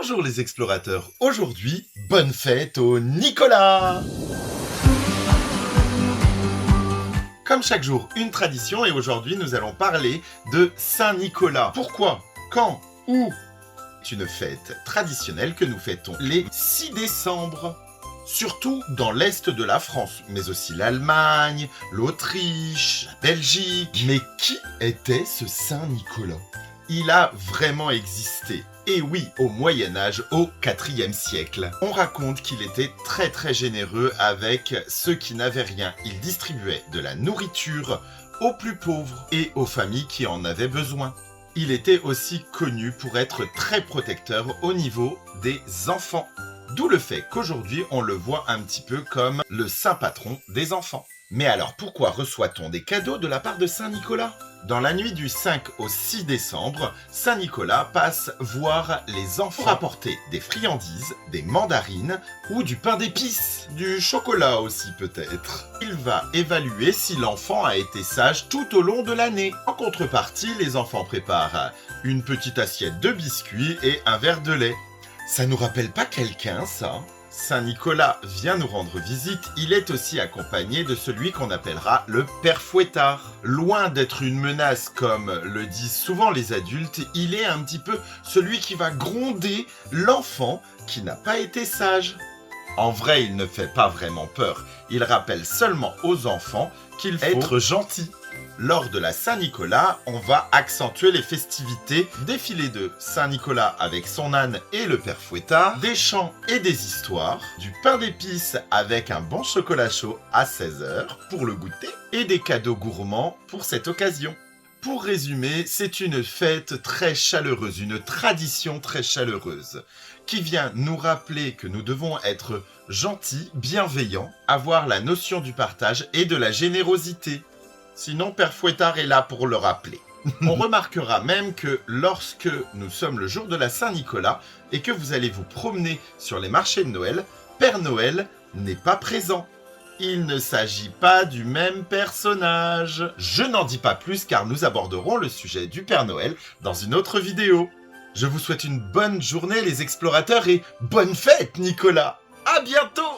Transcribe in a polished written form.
Bonjour les explorateurs, aujourd'hui, bonne fête au Nicolas! Comme chaque jour, une tradition et aujourd'hui nous allons parler de Saint-Nicolas. Pourquoi? Quand? Où? C'est une fête traditionnelle que nous fêtons les 6 décembre. Surtout dans l'est de la France, mais aussi l'Allemagne, l'Autriche, la Belgique. Mais qui était ce Saint-Nicolas? Il a vraiment existé. Et oui, au Moyen-Âge, au IVe siècle. On raconte qu'il était très généreux avec ceux qui n'avaient rien. Il distribuait de la nourriture aux plus pauvres et aux familles qui en avaient besoin. Il était aussi connu pour être très protecteur au niveau des enfants. D'où le fait qu'aujourd'hui, on le voit un petit peu comme le saint patron des enfants. Mais alors, pourquoi reçoit-on des cadeaux de la part de Saint-Nicolas? Dans la nuit du 5 au 6 décembre, Saint-Nicolas passe voir les enfants pour apporter des friandises, des mandarines ou du pain d'épices, du chocolat aussi peut-être. Il va évaluer si l'enfant a été sage tout au long de l'année. En contrepartie, les enfants préparent une petite assiette de biscuits et un verre de lait. Ça nous rappelle pas quelqu'un, ça? Saint-Nicolas vient nous rendre visite, il est aussi accompagné de celui qu'on appellera le Père Fouettard. Loin d'être une menace comme le disent souvent les adultes, il est un petit peu celui qui va gronder l'enfant qui n'a pas été sage. En vrai, il ne fait pas vraiment peur, il rappelle seulement aux enfants qu'il faut être gentil. Lors de la Saint-Nicolas, on va accentuer les festivités, défilé de Saint-Nicolas avec son âne et le Père Fouettard, des chants et des histoires, du pain d'épices avec un bon chocolat chaud à 16h pour le goûter, et des cadeaux gourmands pour cette occasion. Pour résumer, c'est une fête très chaleureuse, une tradition très chaleureuse, qui vient nous rappeler que nous devons être gentils, bienveillants, avoir la notion du partage et de la générosité. Sinon, Père Fouettard est là pour le rappeler. On remarquera même que lorsque nous sommes le jour de la Saint-Nicolas et que vous allez vous promener sur les marchés de Noël, Père Noël n'est pas présent. Il ne s'agit pas du même personnage. Je n'en dis pas plus car nous aborderons le sujet du Père Noël dans une autre vidéo. Je vous souhaite une bonne journée les explorateurs et bonne fête Nicolas! À bientôt!